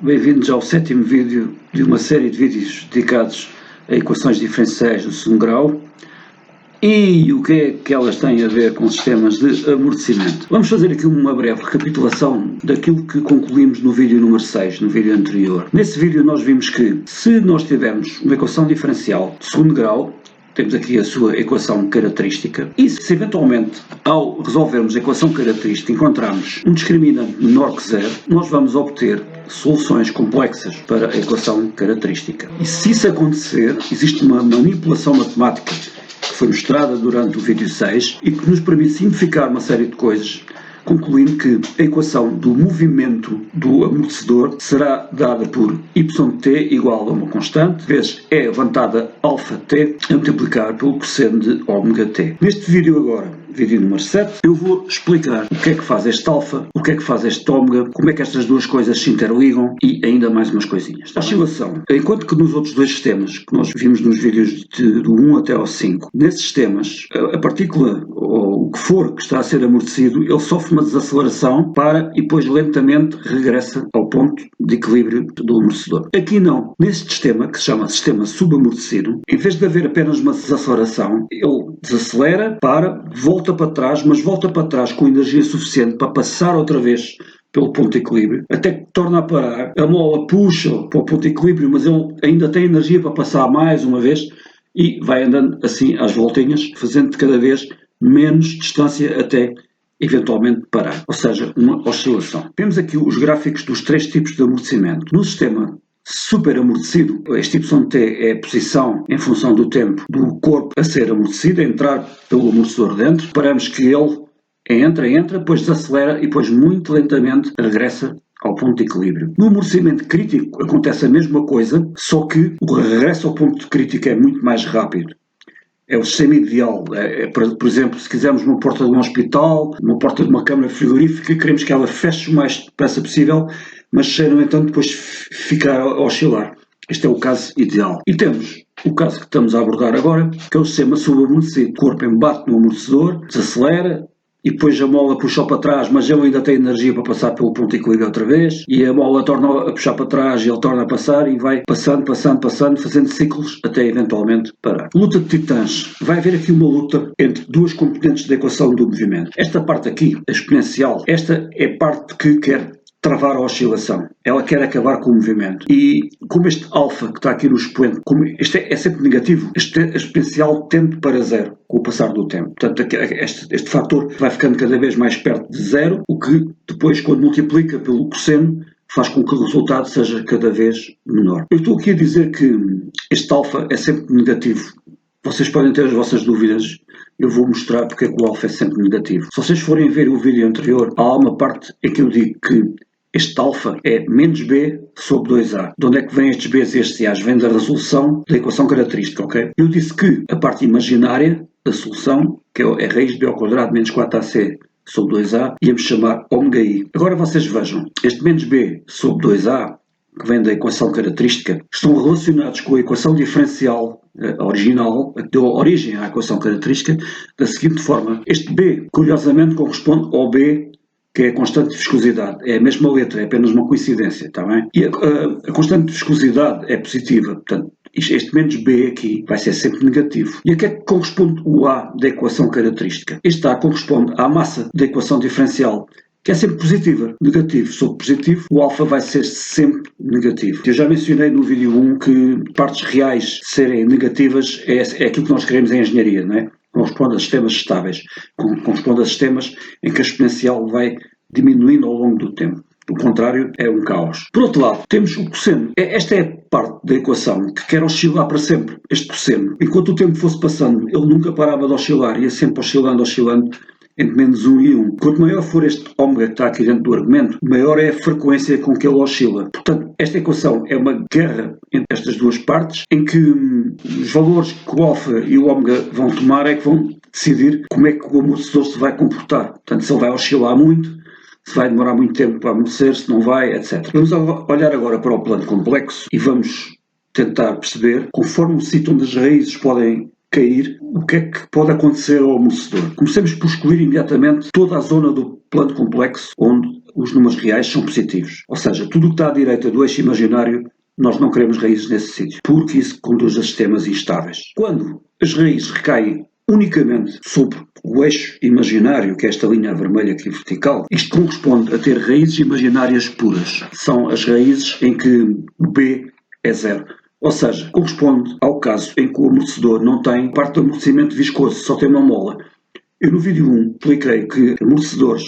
bem-vindos ao sétimo vídeo de uma série de vídeos dedicados a equações diferenciais do segundo grau e o que é que elas têm a ver com sistemas de amortecimento. Vamos fazer aqui uma breve recapitulação daquilo que concluímos no vídeo número 6, no vídeo anterior. Nesse vídeo nós vimos que se nós tivermos uma equação diferencial de segundo grau, temos aqui a sua equação característica, e se eventualmente ao resolvermos a equação característica encontrarmos um discriminante menor que zero, nós vamos obter soluções complexas para a equação característica. E se isso acontecer, existe uma manipulação matemática que foi mostrada durante o vídeo 6 e que nos permite simplificar uma série de coisas, concluindo que a equação do movimento do amortecedor será dada por yt igual a uma constante, vezes E levantada αt, a multiplicar pelo cosseno de ômega t. Neste vídeo agora, vídeo número 7, eu vou explicar o que é que faz este alfa, o que é que faz este ômega, como é que estas duas coisas se interligam e ainda mais umas coisinhas. A oscilação. Enquanto que nos outros dois sistemas, que nós vimos nos vídeos do 1 até ao 5, nesses sistemas, a partícula ou o que for que está a ser amortecido, ele sofre uma desaceleração, para e depois lentamente regressa ao ponto de equilíbrio do amortecedor. Aqui não. Neste sistema, que se chama sistema subamortecido, em vez de haver apenas uma desaceleração, ele desacelera, para, volta para trás, mas volta para trás com energia suficiente para passar outra vez pelo ponto de equilíbrio, até que torna a parar, a mola puxa para o ponto de equilíbrio, mas ele ainda tem energia para passar mais uma vez e vai andando assim às voltinhas, fazendo cada vez menos distância até eventualmente parar, ou seja, uma oscilação. Vemos aqui os gráficos dos três tipos de amortecimento. No sistema super amortecido, este yt é a posição em função do tempo do corpo a ser amortecido, a entrar pelo amortecedor dentro. Reparamos que ele entra, depois desacelera e depois muito lentamente regressa ao ponto de equilíbrio. No amortecimento crítico acontece a mesma coisa, só que o regresso ao ponto crítico é muito mais rápido. É o sistema ideal. Por exemplo, se quisermos uma porta de um hospital, uma porta de uma câmara frigorífica, queremos que ela feche o mais depressa possível, mas se no entanto depois ficar a oscilar. Este é o caso ideal. E temos o caso que estamos a abordar agora, que é o sistema subamortecido. O corpo embate no amortecedor, desacelera, e depois a mola puxa para trás, mas ele ainda tem energia para passar pelo ponto de equilíbrio outra vez, e a mola torna a puxar para trás e ele torna a passar e vai passando, fazendo ciclos até eventualmente parar. Luta de titãs. Vai haver aqui uma luta entre duas componentes da equação do movimento. Esta parte aqui, a exponencial, esta é a parte que quer travar a oscilação. Ela quer acabar com o movimento. E como este alfa que está aqui no expoente, como este é sempre negativo, este exponencial tende para zero com o passar do tempo. Portanto, este fator vai ficando cada vez mais perto de zero, o que depois, quando multiplica pelo cosseno, faz com que o resultado seja cada vez menor. Eu estou aqui a dizer que este alfa é sempre negativo. Vocês podem ter as vossas dúvidas. Eu vou mostrar porque é que o alfa é sempre negativo. Se vocês forem ver o vídeo anterior, há uma parte em que eu digo que este alfa é menos b sobre 2a. De onde é que vêm estes b's e estes a's? Vem da resolução da equação característica, ok? Eu disse que a parte imaginária da solução, que é raiz de b ao quadrado menos 4ac sobre 2a, íamos chamar ômega i. Agora vocês vejam, este menos b sobre 2a, que vem da equação característica, estão relacionados com a equação diferencial original, que deu origem à equação característica, da seguinte forma. Este b, curiosamente, corresponde ao b, que é a constante de viscosidade. É a mesma letra, é apenas uma coincidência, está bem? E a constante de viscosidade é positiva, portanto, este menos b aqui vai ser sempre negativo. E a que é que corresponde o a da equação característica? Este a corresponde à massa da equação diferencial, que é sempre positiva. Negativo sobre positivo, o alfa vai ser sempre negativo. Eu já mencionei no vídeo 1 que partes reais serem negativas é aquilo que nós queremos em engenharia, não é? Corresponde a sistemas estáveis, corresponde a sistemas em que a exponencial vai diminuindo ao longo do tempo. O contrário é um caos. Por outro lado, temos o cosseno. Esta é a parte da equação que quer oscilar para sempre. Este cosseno, enquanto o tempo fosse passando, ele nunca parava de oscilar, ia sempre oscilando entre menos 1 e 1. Quanto maior for este ômega que está aqui dentro do argumento, maior é a frequência com que ele oscila. Portanto, esta equação é uma guerra entre estas duas partes, em que os valores que o alfa e o ômega vão tomar é que vão decidir como é que o amortecedor se vai comportar. Portanto, se ele vai oscilar muito, se vai demorar muito tempo para amortecer, se não vai, etc. Vamos olhar agora para o plano complexo e vamos tentar perceber, conforme o sítio onde as raízes podem cair, o que é que pode acontecer ao amortecedor? Comecemos por excluir imediatamente toda a zona do plano complexo onde os números reais são positivos. Ou seja, tudo o que está à direita do eixo imaginário, nós não queremos raízes nesse sítio, porque isso conduz a sistemas instáveis. Quando as raízes recaem unicamente sobre o eixo imaginário, que é esta linha vermelha aqui vertical, isto corresponde a ter raízes imaginárias puras. São as raízes em que o B é zero. Ou seja, corresponde ao caso em que o amortecedor não tem parte do amortecimento viscoso, só tem uma mola. Eu no vídeo 1 expliquei que amortecedores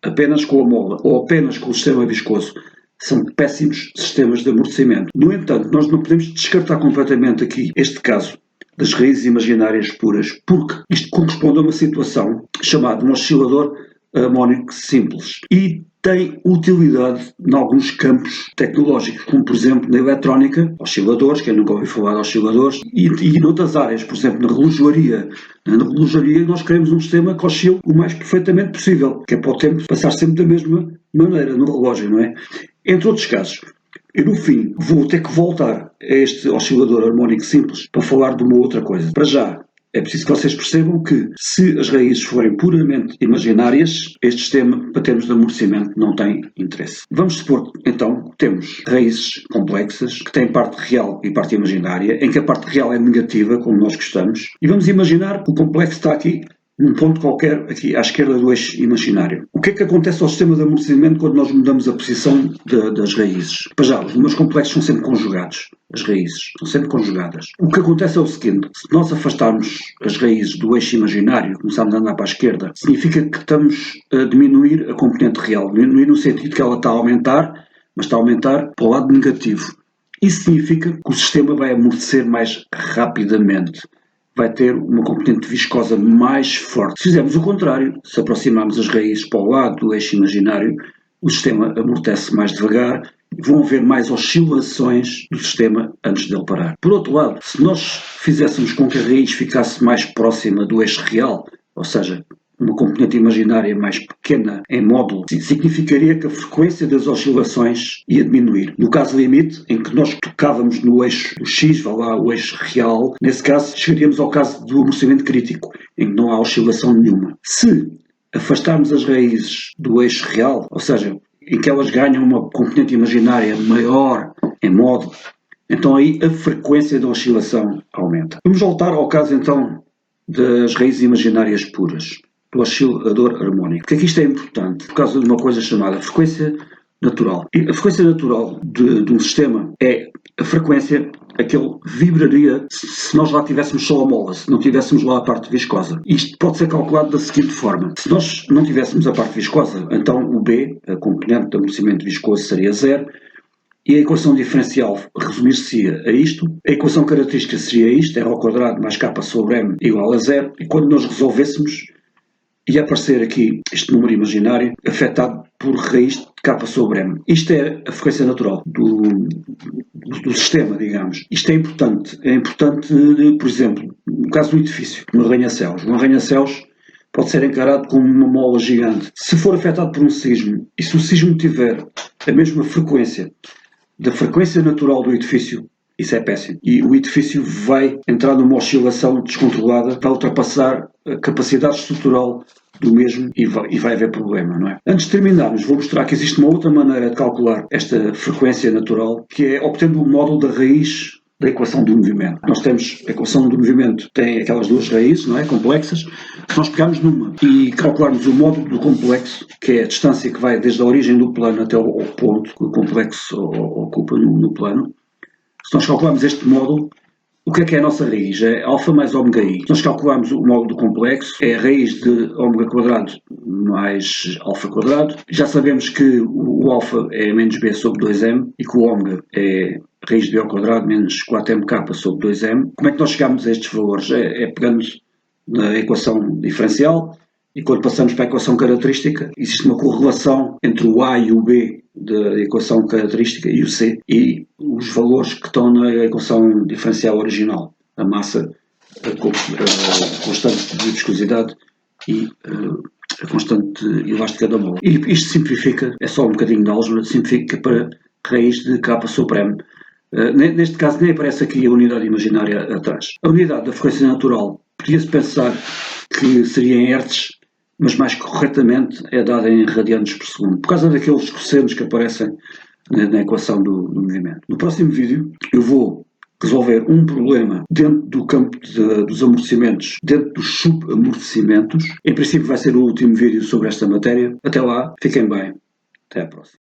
apenas com a mola ou apenas com o sistema viscoso são péssimos sistemas de amortecimento. No entanto, nós não podemos descartar completamente aqui este caso das raízes imaginárias puras, porque isto corresponde a uma situação chamada um oscilador harmónico simples e tem utilidade em alguns campos tecnológicos, como por exemplo na eletrónica, osciladores, quem nunca ouviu falar de osciladores, e noutras áreas, por exemplo na relojoaria. Na relojoaria nós queremos um sistema que oscile o mais perfeitamente possível, que é para o tempo passar sempre da mesma maneira no relógio, não é? Entre outros casos. Eu, no fim, vou ter que voltar a este oscilador harmónico simples para falar de uma outra coisa. Para já, é preciso que vocês percebam que, se as raízes forem puramente imaginárias, este sistema, para termos de amortecimento, não tem interesse. Vamos supor, então, que temos raízes complexas, que têm parte real e parte imaginária, em que a parte real é negativa, como nós gostamos, e vamos imaginar que o complexo está aqui, num ponto qualquer, aqui à esquerda do eixo imaginário. O que é que acontece ao sistema de amortecimento quando nós mudamos a posição das raízes? Para já, os números complexos são sempre conjugados. As raízes são sempre conjugadas. O que acontece é o seguinte: se nós afastarmos as raízes do eixo imaginário, começarmos a andar para a esquerda, significa que estamos a diminuir a componente real. Diminuir no sentido que ela está a aumentar, mas está a aumentar para o lado negativo. Isso significa que o sistema vai amortecer mais rapidamente. Vai ter uma componente viscosa mais forte. Se fizermos o contrário, se aproximarmos as raízes para o lado do eixo imaginário, o sistema amortece mais devagar e vão haver mais oscilações do sistema antes dele parar. Por outro lado, se nós fizéssemos com que a raiz ficasse mais próxima do eixo real, ou seja, uma componente imaginária mais pequena em módulo, significaria que a frequência das oscilações ia diminuir. No caso limite, em que nós tocávamos no eixo do X, vá lá, o eixo real, nesse caso chegaríamos ao caso do amortecimento crítico, em que não há oscilação nenhuma. Se afastarmos as raízes do eixo real, ou seja, em que elas ganham uma componente imaginária maior em módulo, então aí a frequência da oscilação aumenta. Vamos voltar ao caso então das raízes imaginárias puras, do oscilador harmónico. Porque aqui isto é importante por causa de uma coisa chamada frequência natural. E a frequência natural de um sistema é a frequência a que ele vibraria se nós lá tivéssemos só a mola, se não tivéssemos lá a parte viscosa. Isto pode ser calculado da seguinte forma: se nós não tivéssemos a parte viscosa, então o B, a componente de amortecimento viscoso, seria zero, e a equação diferencial resumir-se-ia a isto. A equação característica seria isto, R ao quadrado mais K sobre M igual a zero, e quando nós resolvêssemos, ia aparecer aqui este número imaginário afetado por raiz de K sobre M. Isto é a frequência natural do sistema, digamos. Isto é importante. É importante, por exemplo, no caso do edifício, um arranha-céus. Um arranha-céus pode ser encarado como uma mola gigante. Se for afetado por um sismo, e se o sismo tiver a mesma frequência da frequência natural do edifício, isso é péssimo. E o edifício vai entrar numa oscilação descontrolada, vai ultrapassar a capacidade estrutural do mesmo e vai haver problema, não é? Antes de terminarmos, vou mostrar que existe uma outra maneira de calcular esta frequência natural, que é obtendo o módulo da raiz da equação do movimento. Nós temos a equação do movimento, tem aquelas duas raízes, não é? Complexas. Se nós pegarmos numa e calcularmos o módulo do complexo, que é a distância que vai desde a origem do plano até ao ponto que o complexo ocupa no plano, se nós calcularmos este módulo, o que é a nossa raiz? É alfa mais ômega i. Se nós calcularmos o módulo do complexo, é a raiz de ômega quadrado mais alfa quadrado. Já sabemos que o alfa é menos b sobre 2m e que o ômega é raiz de b ao quadrado menos 4mk sobre 2m. Como é que nós chegamos a estes valores? É pegando na equação diferencial e quando passamos para a equação característica, existe uma correlação entre o a e o b da equação característica e o c e os valores que estão na equação diferencial original, a massa, a constante de viscosidade e a constante elástica da mola. E isto simplifica, é só um bocadinho de álgebra, simplifica para raiz de K sobre M. Neste caso nem aparece aqui a unidade imaginária atrás. A unidade da frequência natural podia-se pensar que seria em hertz, mas mais corretamente é dada em radianos por segundo, por causa daqueles cossenos que aparecem na equação do movimento. No próximo vídeo eu vou resolver um problema dentro do campo dos amortecimentos, dentro dos subamortecimentos. Em princípio vai ser o último vídeo sobre esta matéria. Até lá, fiquem bem. Até à próxima.